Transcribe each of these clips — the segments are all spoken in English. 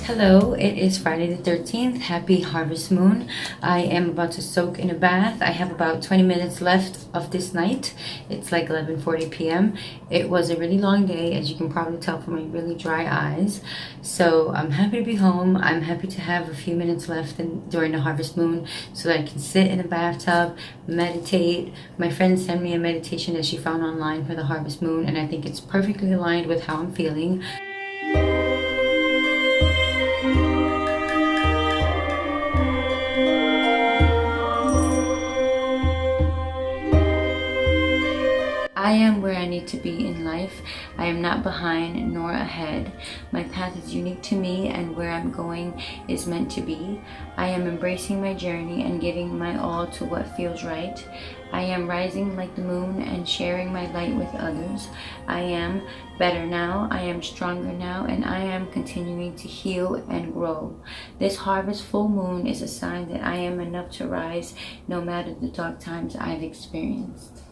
Hello, it is Friday the 13th. Happy Harvest Moon. I am about to soak in a bath. I have about 20 minutes left of this night. It's like 11:40 p.m. It was a really long day, as you can probably tell from my really dry eyes. So I'm happy to be home. I'm happy to have a few minutes left during the Harvest Moon so that I can sit in a bathtub, meditate. My friend sent me a meditation that she found online for the Harvest Moon, and I think it's perfectly aligned with how I'm feeling. I am where I need to be in life. I am not behind nor ahead. My path is unique to me, and where I'm going is meant to be. I am embracing my journey and giving my all to what feels right. I am rising like the moon and sharing my light with others. I am better now, I am stronger now, and I am continuing to heal and grow. This harvest full moon is a sign that I am enough to rise no matter the dark times I've experienced.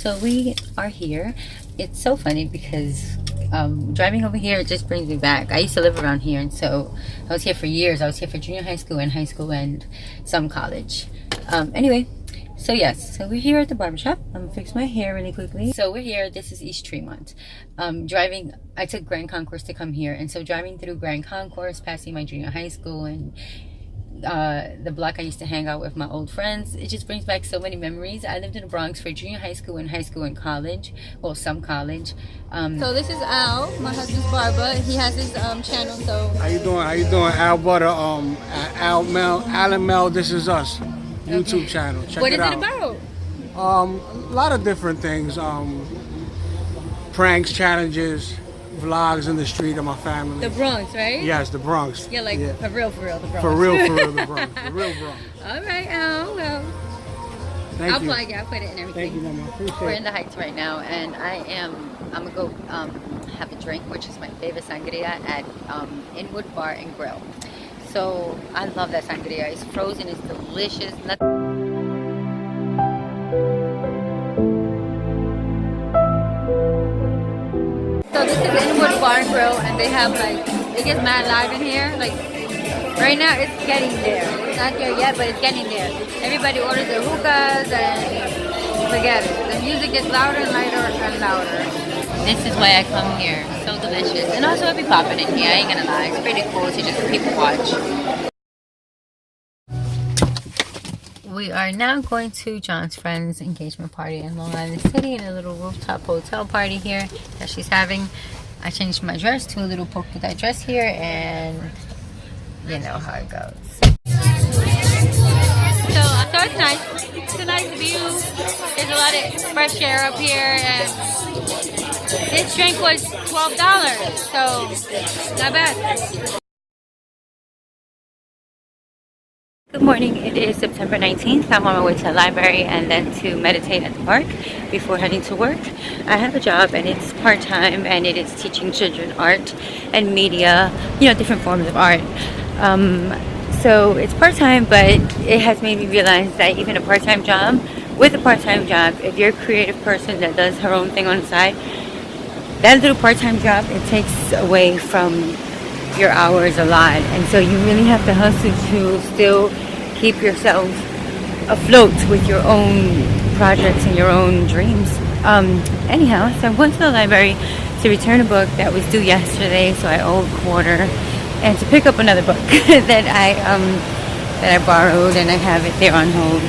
So we are here. It's so funny because driving over here, it just brings me back. I used to live around here, and so I was here for years. I was here for junior high school and some college. Anyway, so yes, so we're here at the barbershop. I'm gonna fix my hair really quickly. So we're here. This is East Tremont. Driving, I took Grand Concourse to come here, and so driving through Grand Concourse, passing my junior high school and the block I used to hang out with my old friends, it just brings back so many memories. I lived in the Bronx for junior high school and college, well, some college. So this is Al, my husband's barber. He has his channel. So how you doing? Al Butter, Alan Mel, This Is Us YouTube channel. Check what it is out. it about? A lot of different things. Pranks, challenges, vlogs in the street of my family. The Bronx, right? Yes, the Bronx. Yeah, like for real, the Bronx. For real, the Bronx. The real Bronx. All right, Al. Well, I'll plug it. I'll put it in everything. Thank you, Mama. Appreciate We're it. in the Heights right now, and I'm gonna go have a drink, which is my favorite sangria at Inwood Bar and Grill. So I love that sangria. It's frozen, it's delicious. So this is Inwood Bar and Grill, and they have it gets mad live in here. Like right now, it's getting there. It's not there yet, but it's getting there. Everybody orders their hookahs and forget it. The music gets louder and louder and louder. This is why I come here. So delicious. And also it be popping in here, I ain't gonna lie. It's pretty cool to just people watch. We are now going to John's friend's engagement party in Long Island City, in a little rooftop hotel party here that she's having. I changed my dress to a little polka dot dress here, and you know how it goes. So it's nice. It's a nice view. There's a lot of fresh air up here, and this drink was $12, so not bad. Good morning, it is September 19th. I'm on my way to the library and then to meditate at the park before heading to work. I have a job and it's part-time, and it is teaching children art and media, different forms of art. So it's part-time, but it has made me realize that even a part-time job, with a part-time job, if you're a creative person that does her own thing on the side, that little part-time job, it takes away from your hours a lot, and so you really have to hustle to still keep yourself afloat with your own projects and your own dreams. Anyhow, so I'm going to the library to return a book that was due yesterday, so I owe a quarter, and to pick up another book that I borrowed, and I have it there on hold.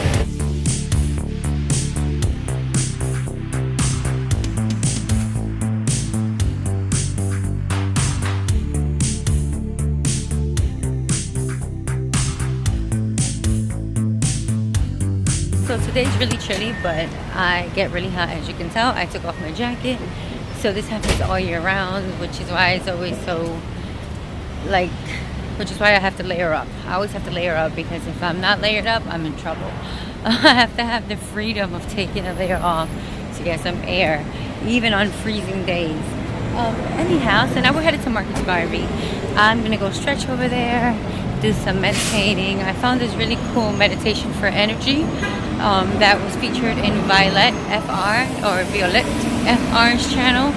So today's really chilly, but I get really hot, as you can tell. I took off my jacket. So this happens all year round, which is why it's always so, which is why I have to layer up. I always have to layer up, because if I'm not layered up, I'm in trouble. I have to have the freedom of taking a layer off to get some air, even on freezing days. Anyhow, so now we're headed to Marcus Garvey. I'm gonna go stretch over there, do some meditating. I found this really cool meditation for energy that was featured in Violette FR's channel.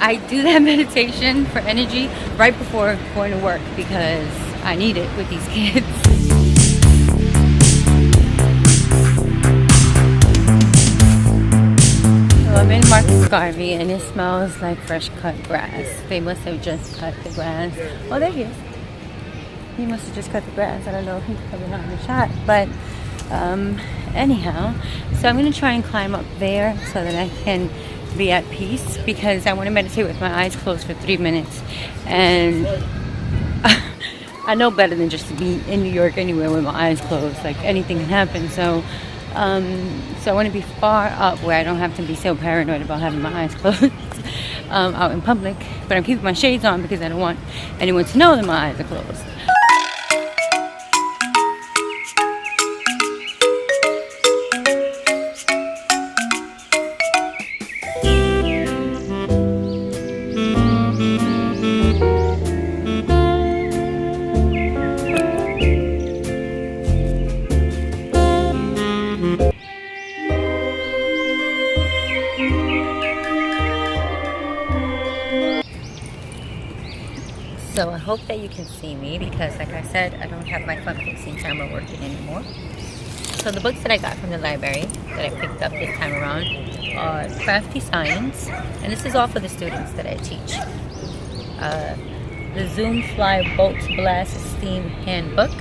I do that meditation for energy right before going to work because I need it with these kids. So I'm in Marcus Garvey and it smells like fresh cut grass. They must have just cut the grass. Oh, there he is. He must have just cut the grass. I don't know if he's coming on the shot, but anyhow, so I'm going to try and climb up there so that I can be at peace because I want to meditate with my eyes closed for 3 minutes. And I know better than just to be in New York anywhere with my eyes closed. Like anything can happen. So I want to be far up where I don't have to be so paranoid about having my eyes closed out in public. But I'm keeping my shades on because I don't want anyone to know that my eyes are closed. So I hope that you can see me because like I said, I don't have my front-facing camera working anymore. So the books that I got from the library that I picked up this time around are Crafty Science, and this is all for the students that I teach. The Zoom Fly Bolt Blast Steam Handbook,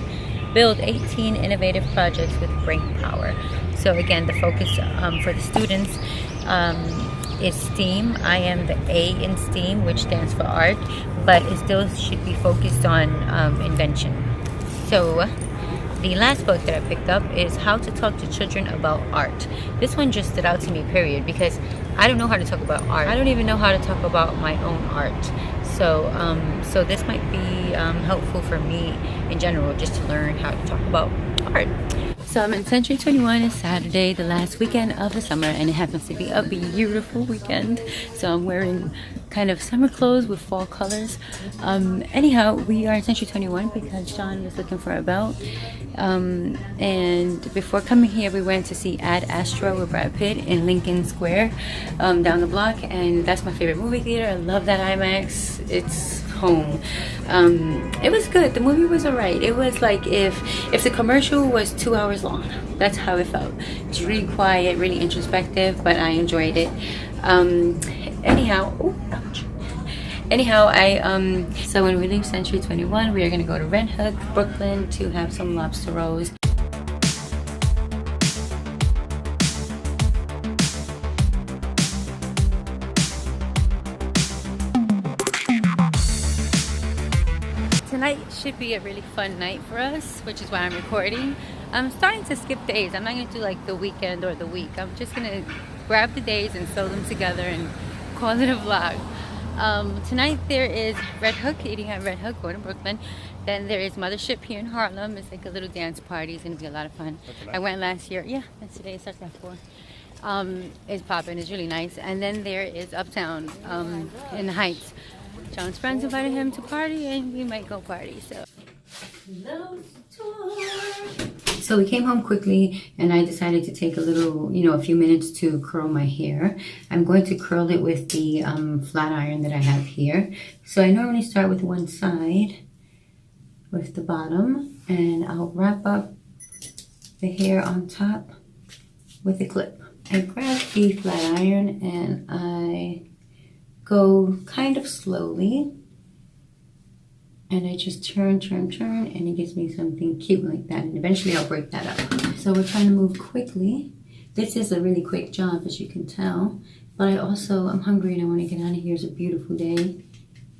Build 18 Innovative Projects with Brain Power. So again, the focus for the students is STEAM. I am the A in STEAM, which stands for art, but it still should be focused on invention. So the last book that I picked up is How to Talk to Children About Art. This one just stood out to me, period, because I don't know how to talk about art. I don't even know how to talk about my own art. So this might be helpful for me in general, just to learn how to talk about art. So I'm in Century 21. It's Saturday, the last weekend of the summer, and it happens to be a beautiful weekend. So I'm wearing kind of summer clothes with fall colors. Anyhow, we are in Century 21 because John was looking for a belt. And before coming here, we went to see Ad Astra with Brad Pitt in Lincoln Square down the block, and that's my favorite movie theater. I love that IMAX. It's home. It was good. The movie was alright. It was like if the commercial was 2 hours long. That's how it felt. It's really quiet, really introspective, but I enjoyed it. Anyhow, oh, ouch. Anyhow, so when we leave Century 21, we are gonna go to Red Hook, Brooklyn, to have some lobster rolls. Tonight should be a really fun night for us, which is why I'm recording. I'm starting to skip days. I'm not going to do like the weekend or the week. I'm just going to grab the days and sew them together and call it a vlog. Tonight there is Red Hook, eating at Red Hook, going to Brooklyn. Then there is Mothership here in Harlem. It's like a little dance party. It's going to be a lot of fun. I went last year. Yeah, that's today. It starts at 4. It's popping. It's really nice. And then there is Uptown in the Heights. John's friends invited him to party, and we might go party. So we came home quickly, and I decided to take a little, a few minutes to curl my hair. I'm going to curl it with the flat iron that I have here. So I normally start with one side, with the bottom, and I'll wrap up the hair on top with a clip. I grab the flat iron and I go kind of slowly, and I just turn, and it gives me something cute like that, and eventually I'll break that up. So we're trying to move quickly. This is a really quick job, as you can tell, but I'm hungry and I want to get out of here. It's a beautiful day,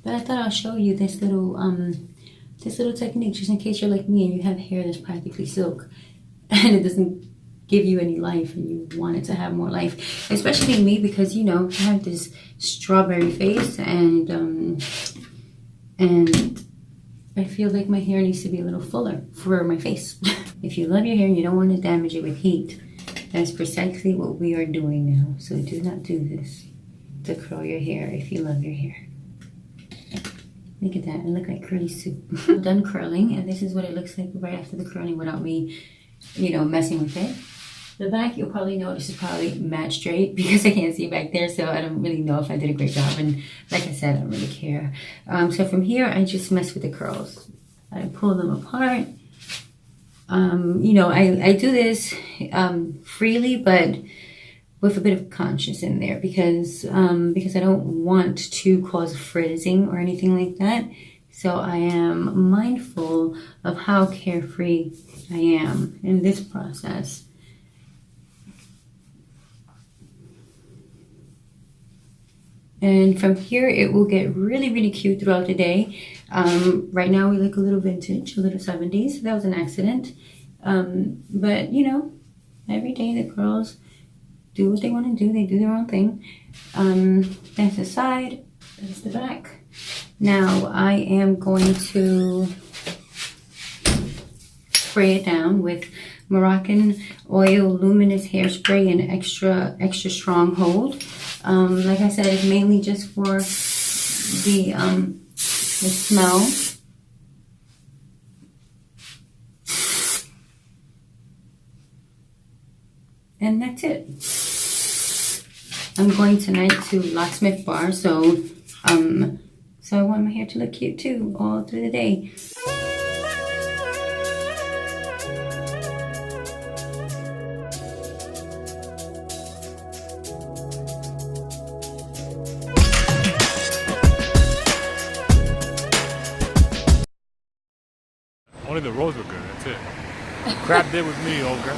but I thought I'll show you this little technique, just in case you're like me and you have hair that's practically silk and it doesn't give you any life and you want it to have more life, especially me, because I have this strawberry face, and I feel like my hair needs to be a little fuller for my face. If you love your hair and you don't want to damage it with heat, that's precisely what we are doing now. So do not do this to curl your hair if you love your hair. Look at that, I look like curly soup. I'm done curling, and this is what it looks like right after the curling without me, messing with it. The back, you'll probably notice, is probably matte straight because I can't see back there, so I don't really know if I did a great job. And like I said, I don't really care. So from here, I just mess with the curls. I pull them apart. You know, I do this freely, but with a bit of conscience in there because I don't want to cause frizzing or anything like that. So I am mindful of how carefree I am in this process. And from here, it will get really, really cute throughout the day. Right now, we look a little vintage, a little 70s. That was an accident. But, you know, every day the girls do what they want to do. They do their own thing. That's the side. That's the back. Now, I am going to spray it down with Moroccan Oil Luminous Hairspray and extra strong hold. Like I said, it's mainly just for the smell. And that's it. I'm going tonight to Locksmith Bar, so I want my hair to look cute too all through the day. Only the rolls were good, that's it. Crab dip with me, old girl.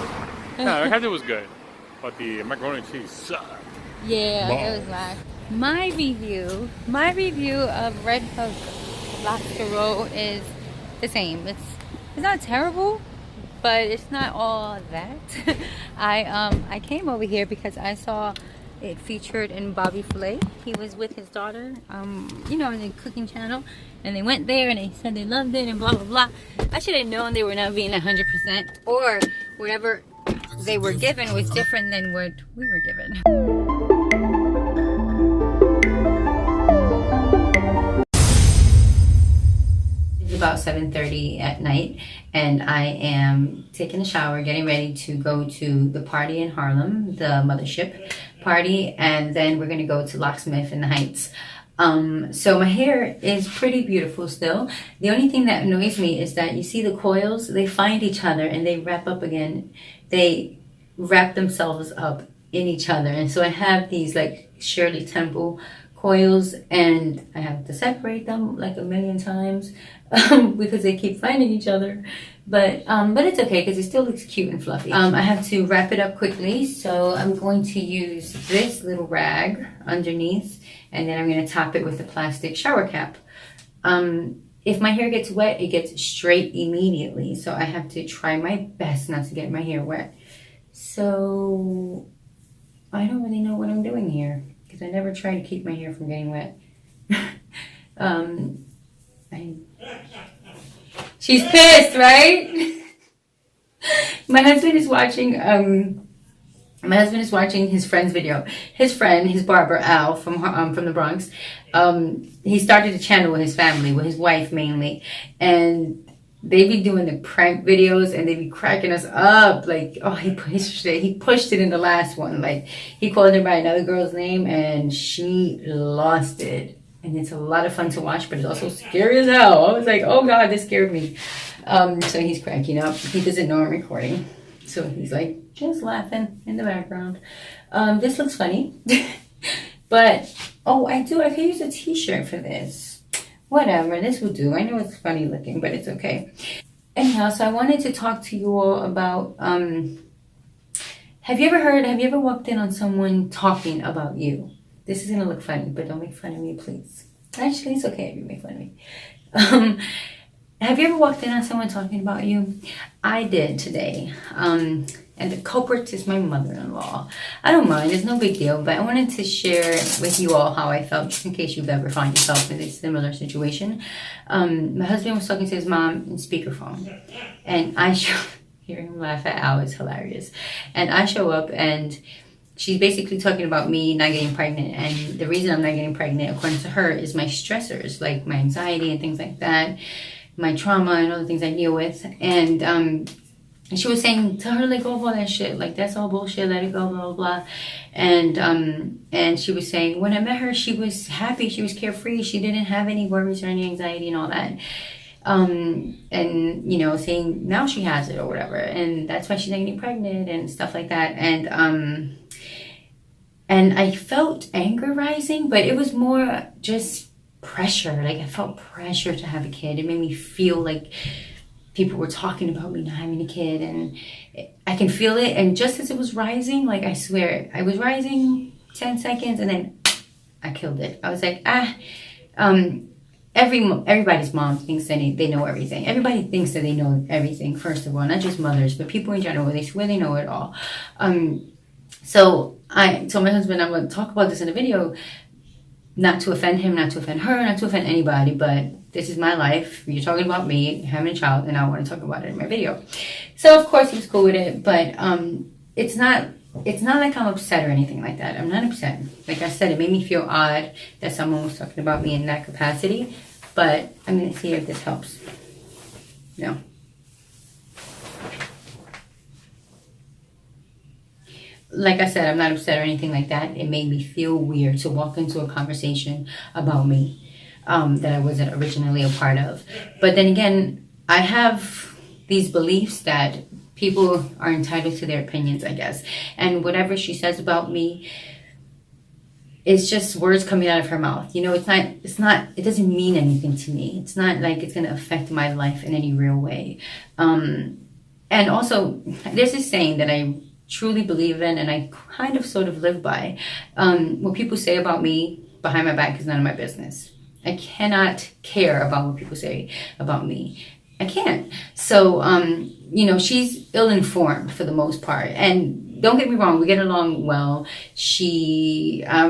No, the crab dip was good. But the macaroni and cheese sucked. Yeah, it was whack. My review of Red Hook lobster roll is the same. It's not terrible, but it's not all that. I came over here because I saw it featured in Bobby Flay. He was with his daughter, you know, in the cooking channel, and they went there and they said they loved it and blah blah blah. I should have known they were not being 100%, or whatever they were given was different than what we were given. It's about 7:30 at night, and I am taking a shower, getting ready to go to the party in Harlem, the Mothership party, and then we're gonna go to Locksmith in the Heights. So my hair is pretty beautiful still. The only thing that annoys me is that you see the coils, they find each other and they wrap up again. They wrap themselves up in each other. And so I have these like Shirley Temple coils and I have to separate them like a million times because they keep finding each other. But it's okay because it still looks cute and fluffy. I have to wrap it up quickly. So I'm going to use this little rag underneath, and then I'm going to top it with a plastic shower cap. If my hair gets wet, it gets straight immediately. So I have to try my best not to get my hair wet. So I don't really know what I'm doing here because I never try to keep my hair from getting wet. She's pissed, right? My husband is watching his friend's video. His friend, his barber Al from the Bronx, he started a channel with his family, with his wife mainly, and they be doing the prank videos and they be cracking us up. Like, oh, he pushed it in the last one. Like, he called her by another girl's name and she lost it. And it's a lot of fun to watch, but it's also scary as hell. I was like, oh God, this scared me. So he's cracking up. He doesn't know I'm recording. So he's like, just laughing in the background. This looks funny. But, oh, I could use a t-shirt for this. Whatever, this will do. I know it's funny looking, but it's okay. Anyhow, so I wanted to talk to you all about, have you ever walked in on someone talking about you? This is gonna look funny, but don't make fun of me, please. Actually, it's okay if you make fun of me. Have you ever walked in on someone talking about you? I did today. And the culprit is my mother-in-law. I don't mind, it's no big deal, but I wanted to share with you all how I felt, just in case you've ever found yourself in a similar situation. My husband was talking to his mom in speakerphone, and hearing him laugh at Al is hilarious. And I show up and she's basically talking about me not getting pregnant, and the reason I'm not getting pregnant, according to her, is my stressors, like my anxiety and things like that, my trauma and other things I deal with. And And she was saying, tell her to let go of all that shit. Like, that's all bullshit. Let it go, blah, blah, blah. And she was saying, when I met her, she was happy. She was carefree. She didn't have any worries or any anxiety and all that. And, you know, saying now she has it or whatever. And that's why she's not getting pregnant and stuff like that. And I felt anger rising, but it was more just pressure. Like, I felt pressure to have a kid. It made me feel like people were talking about me not having a kid, and I can feel it. And just as it was rising, like, I swear, I was rising 10 seconds and then I killed it. I was like, everybody's mom thinks that they know everything. Everybody thinks that they know everything, first of all, not just mothers, but people in general. They swear they know it all. So I told my husband I'm going to talk about this in a video, not to offend him, not to offend her, not to offend anybody, but this is my life. You're talking about me having a child, and I want to talk about it in my video. So of course he was cool with it, but it's not like I'm upset or anything like that. I'm not upset. Like I said, it made me feel odd that someone was talking about me in that capacity, but I'm going to see if this helps. No. Like I said, I'm not upset or anything like that. It made me feel weird to walk into a conversation about me that I wasn't originally a part of. But then again, I have these beliefs that people are entitled to their opinions, I guess. And whatever she says about me, it's just words coming out of her mouth. You know, it doesn't mean anything to me. It's not like it's going to affect my life in any real way. And also, there's this saying that I truly believe in, and I kind of sort of live by. What people say about me behind my back is none of my business. I cannot care about what people say about me. I can't. So, you know, she's ill-informed for the most part. And don't get me wrong, we get along well. We're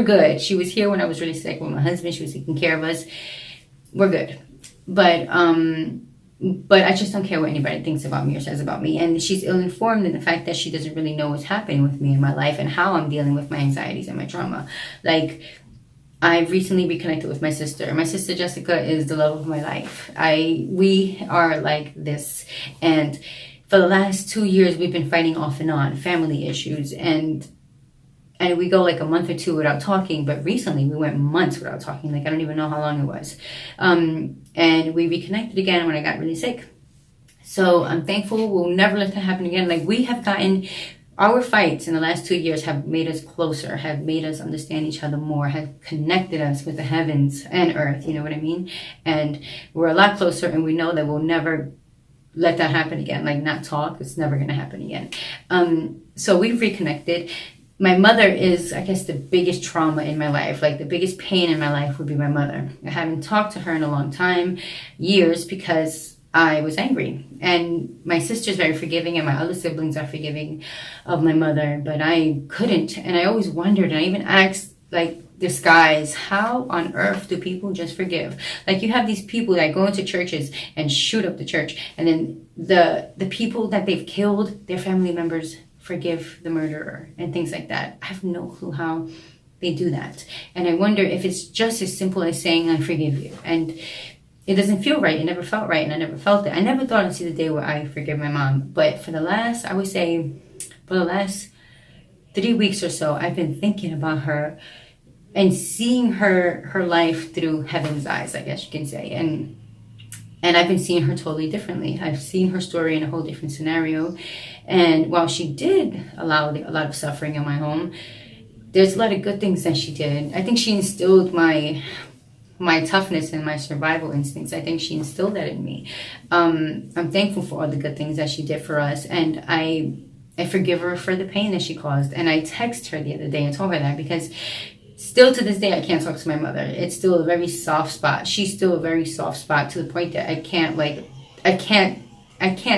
good. She was here when I was really sick with my husband. She was taking care of us. We're good. But I just don't care what anybody thinks about me or says about me. And she's ill-informed in the fact that she doesn't really know what's happening with me in my life and how I'm dealing with my anxieties and my trauma. Like, I've recently reconnected with my sister. My sister Jessica is the love of my life. We are like this. And for the last 2 years, we've been fighting off and on, family issues. And we go like a month or two without talking. But recently, we went months without talking. Like, I don't even know how long it was. And we reconnected again when I got really sick. So I'm thankful. We'll never let that happen again. Like, we have gotten... Our fights in the last 2 years have made us closer, have made us understand each other more, have connected us with the heavens and earth, you know what I mean? And we're a lot closer, and we know that we'll never let that happen again. Like, not talk, it's never going to happen again. So we've reconnected. My mother is, I guess, the biggest trauma in my life. Like, the biggest pain in my life would be my mother. I haven't talked to her in a long time, years, because I was angry. And my sister's very forgiving, and my other siblings are forgiving of my mother, but I couldn't. And I always wondered, and I even asked, like, this guys, how on earth do people just forgive? Like, you have these people that go into churches and shoot up the church, and then the people that they've killed, their family members forgive the murderer and things like that. I have no clue how they do that. And I wonder if it's just as simple as saying, I forgive you. And it doesn't feel right. It never felt right, and I never felt it. I never thought I'd see the day where I forgive my mom. But for the last 3 weeks or so, I've been thinking about her and seeing her life through heaven's eyes, I guess you can say. And I've been seeing her totally differently. I've seen her story in a whole different scenario. And while she did allow a lot of suffering in my home, there's a lot of good things that she did. I think she instilled my toughness and my survival instincts. I think she instilled that in me. I'm thankful for all the good things that she did for us. And I forgive her for the pain that she caused. And I texted her the other day and told her that, because still to this day, I can't talk to my mother. It's still a very soft spot. She's still a very soft spot, to the point that I can't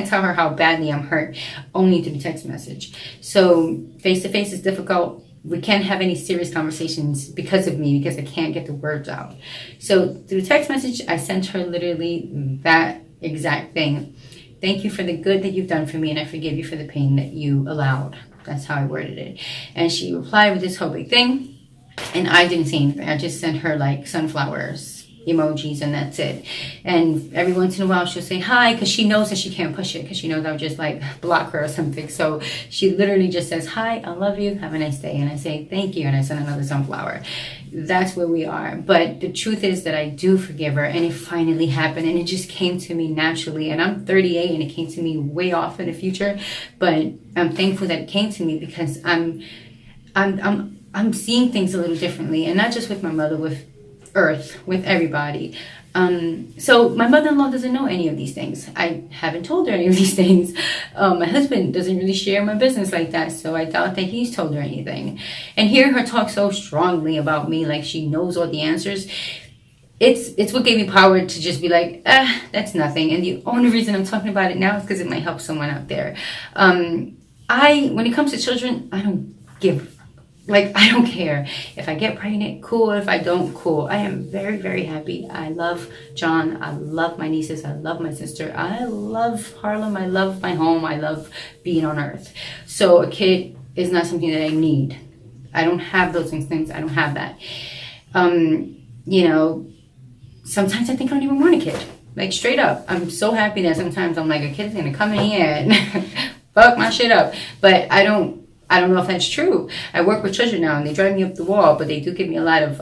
tell her how badly I'm hurt, only through text message. So face to face is difficult. We can't have any serious conversations because of me, because I can't get the words out. So through text message, I sent her literally that exact thing. Thank you for the good that you've done for me, and I forgive you for the pain that you allowed. That's how I worded it. And she replied with this whole big thing, and I didn't say anything. I just sent her like sunflowers emojis and that's it. And every once in a while she'll say hi because she knows that she can't push it because she knows I'll just like block her or something. So she literally just says, hi, I love you, have a nice day. And I say, thank you. And I send another sunflower. That's where we are. But the truth is that I do forgive her, and it finally happened, and it just came to me naturally. And I'm 38 and it came to me way off in the future, but I'm thankful that it came to me because I'm seeing things a little differently, and not just with my mother, with Earth, with everybody. So my mother-in-law doesn't know any of these things. I haven't told her any of these things. My husband doesn't really share my business like that, so I doubt that he's told her anything. And hear her talk so strongly about me, like she knows all the answers, it's what gave me power to just be like, that's nothing. And the only reason I'm talking about it now is because it might help someone out there. When it comes to children, I don't give. Like, I don't care. If I get pregnant, cool. If I don't, cool. I am very, very happy. I love John. I love my nieces. I love my sister. I love Harlem. I love my home. I love being on Earth. So a kid is not something that I need. I don't have those instincts. I don't have that. You know, sometimes I think I don't even want a kid. Like, straight up. I'm so happy that sometimes I'm like, a kid is going to come in here and fuck my shit up. But I don't know if that's true. I work with children now and they drive me up the wall, but they do give me a lot of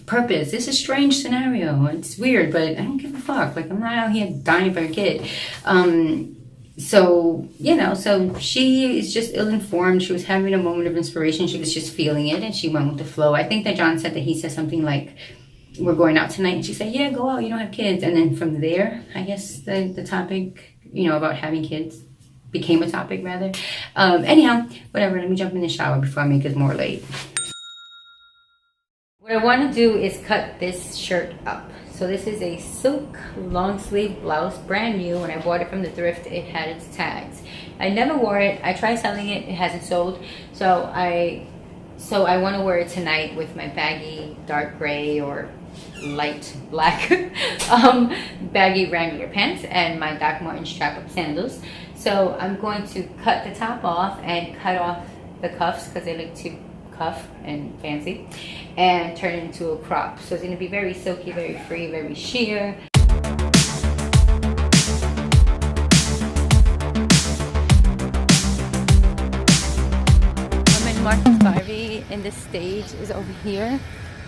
purpose. It's a strange scenario. It's weird, but I don't give a fuck. Like, I'm not out here dying for a kid. So, you know, so she is just ill-informed. She was having a moment of inspiration. She was just feeling it and she went with the flow. I think that John said that he said something like, we're going out tonight. And she said, yeah, go out. You don't have kids. And then from there, I guess the topic, you know, about having kids became a topic rather. Anyhow, whatever, let me jump in the shower before I make it more late. What I want to do is cut this shirt up. So this is a silk long sleeve blouse, brand new. When I bought it from the thrift, it had its tags. I never wore it. I tried selling it, it hasn't sold. So I want to wear it tonight with my baggy dark gray or light black baggy Wrangler pants and my Doc Martens strap-up sandals. So I'm going to cut the top off and cut off the cuffs because they look too cuff and fancy, and turn it into a crop. So it's going to be very silky, very free, very sheer. I'm in Marcus Garvey and the stage is over here.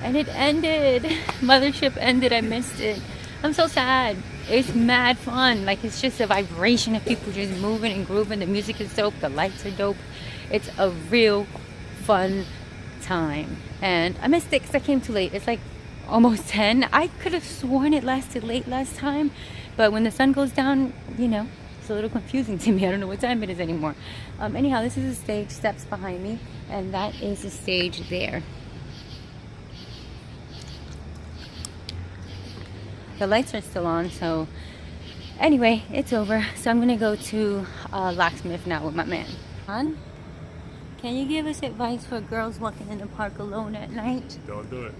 And it ended. Mothership ended. I missed it. I'm so sad. It's mad fun. Like, it's just a vibration of people just moving and grooving. The music is dope. The lights are dope. It's a real fun time. And I missed it because I came too late. It's like almost 10. I could have sworn it lasted late last time. But when the sun goes down, you know, it's a little confusing to me. I don't know what time it is anymore. Anyhow, this is the stage. Steps behind me. And that is the stage there. The lights are still on, so anyway, it's over. So I'm gonna go to Locksmith now with my man. Hon, can you give us advice for girls walking in the park alone at night? Don't do it.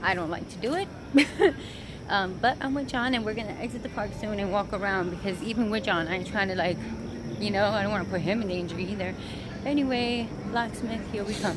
I don't like to do it. But I'm with John and we're gonna exit the park soon and walk around because even with John, I'm trying to, like, you know, I don't want to put him in danger either. Anyway, Locksmith, here we come.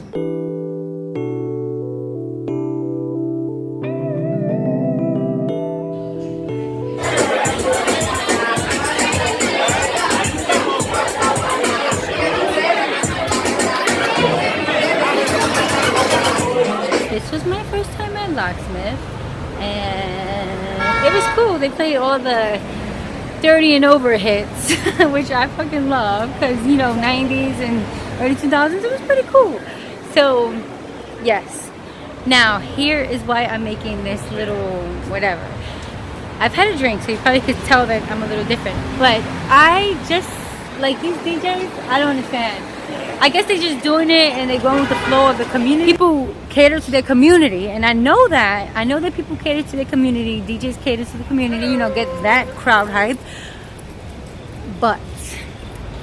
This was my first time at Locksmith, and it was cool. They played all the 30 and over hits, which I fucking love, because, you know, 90s and early 2000s, it was pretty cool. So, yes. Now, here is why I'm making this little whatever. I've had a drink, so you probably could tell that I'm a little different, but I just, like, these DJs, I don't understand. I guess they're just doing it and they're going with the flow of the community. People cater to their community, and I know that. I know that people cater to their community. DJs cater to the community, you know, get that crowd hype. But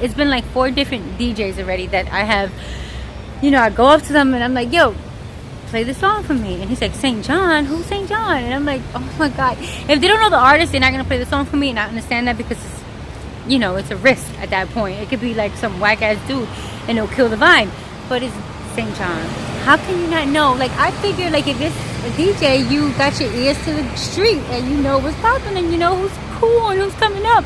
it's been like 4 different DJs already that I have, you know, I go up to them and I'm like, yo, play this song for me. And he's like, St. John? Who's St. John? And I'm like, oh my God. If they don't know the artist, they're not going to play the song for me, and I understand that because it's, you know, it's a risk at that point. It could be like some whack ass dude and it'll kill the vibe. But it's St. John. How can you not know? Like, I figure, like, if it's a DJ, you got your ears to the street and you know what's popping and you know who's cool and who's coming up.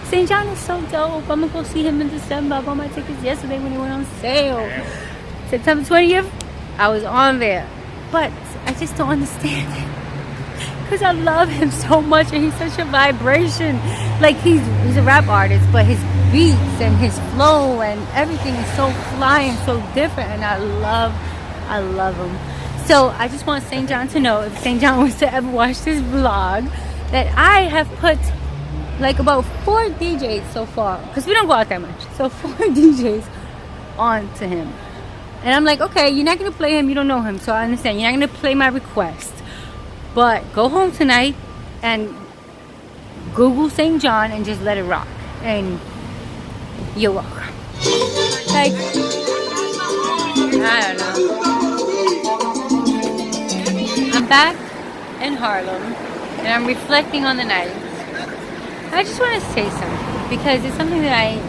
St. John is so dope. I'm gonna go see him in December. I bought my tickets yesterday when they went on sale. September 20th, I was on there. But I just don't understand it. Because I love him so much and he's such a vibration. Like, he's a rap artist, but his beats and his flow and everything is so fly and so different, and I love him. So I just want St. John to know, if St. John was to ever watch this vlog, that I have put like about 4 DJs so far, because we don't go out that much, so 4 DJs on to him. And I'm like, okay, you're not going to play him, you don't know him, so I understand. You're not going to play my request. But go home tonight and Google St. John and just let it rock. And you're welcome. Like, I don't know. I'm back in Harlem and I'm reflecting on the night. I just want to say something because it's something that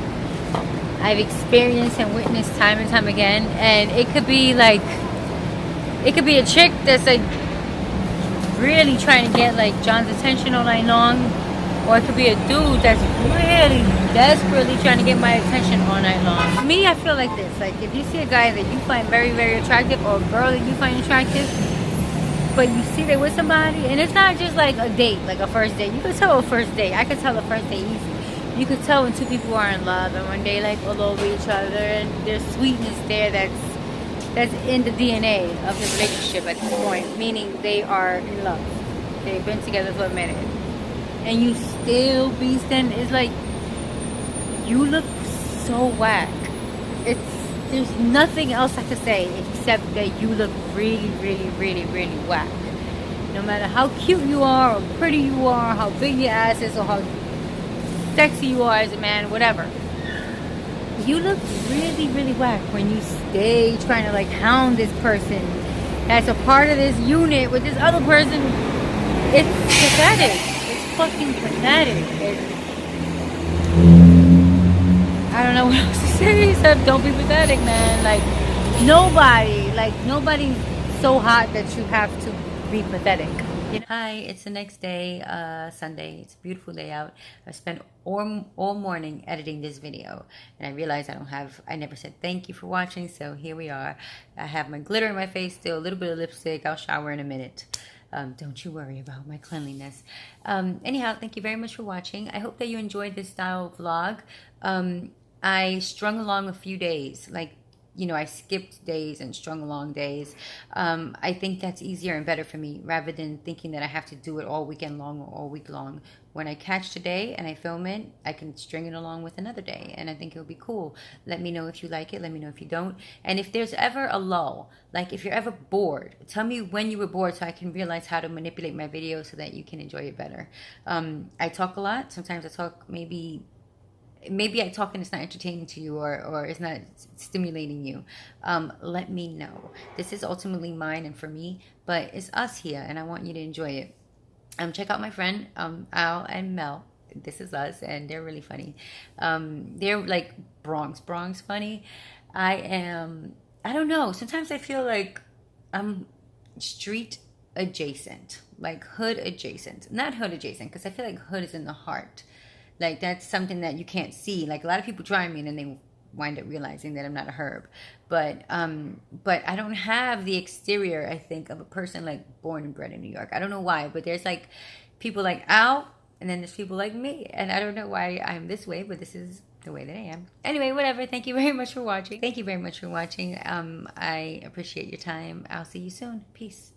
I've experienced and witnessed time and time again. And it could be like, it could be a chick that's like really trying to get like John's attention all night long, or it could be a dude that's really desperately trying to get my attention all night long. For me, I feel like this, like if you see a guy that you find very, very attractive, or a girl that you find attractive, but you see they're with somebody, and it's not just like a date, like a first date. You could tell a first date. I could tell a first date easy. You could tell when 2 people are in love and when they like all over each other and there's sweetness there that's in the DNA of the relationship at this point, meaning they are in love. They've been together for a minute. And you still be standing, it's like, you look so whack. There's nothing else I could say except that you look really, really, really, really whack. No matter how cute you are, or pretty you are, how big your ass is, or how sexy you are as a man, whatever. You look really, really whack when you stay trying to like hound this person that's a part of this unit with this other person. It's pathetic. It's fucking pathetic. I don't know what else to say except don't be pathetic, man. Nobody's so hot that you have to be pathetic. Hi, it's the next day, Sunday. It's a beautiful day out. I spent all morning editing this video, and I realized I never said thank you for watching, so here we are. I have my glitter in my face still, a little bit of lipstick. I'll shower in a minute. Don't you worry about my cleanliness. Anyhow, thank you very much for watching. I hope that you enjoyed this style of vlog. I strung along a few days, I skipped days and strung along days. I think that's easier and better for me rather than thinking that I have to do it all weekend long or all week long. When I catch today and I film it, I can string it along with another day, and I think it'll be cool. Let me know if you like it. Let me know if you don't. And if there's ever a lull, like if you're ever bored, tell me when you were bored so I can realize how to manipulate my video so that you can enjoy it better. I talk a lot. Sometimes I talk maybe I talk and it's not entertaining to you, or it's not stimulating you. Let me know. This is ultimately mine and for me, but it's us here and I want you to enjoy it. Check out my friend Al and Mel. This is us, and they're really funny. They're like Bronx funny. I don't know, sometimes I feel like I'm street adjacent, like hood adjacent. Not hood adjacent, because I feel like hood is in the heart. Like, that's something that you can't see. Like, a lot of people try me and then they wind up realizing that I'm not a herb. But I don't have the exterior, I think, of a person, like, born and bred in New York. I don't know why, but there's, like, people like Al, and then there's people like me. And I don't know why I'm this way, but this is the way that I am. Anyway, whatever. Thank you very much for watching. I appreciate your time. I'll see you soon. Peace.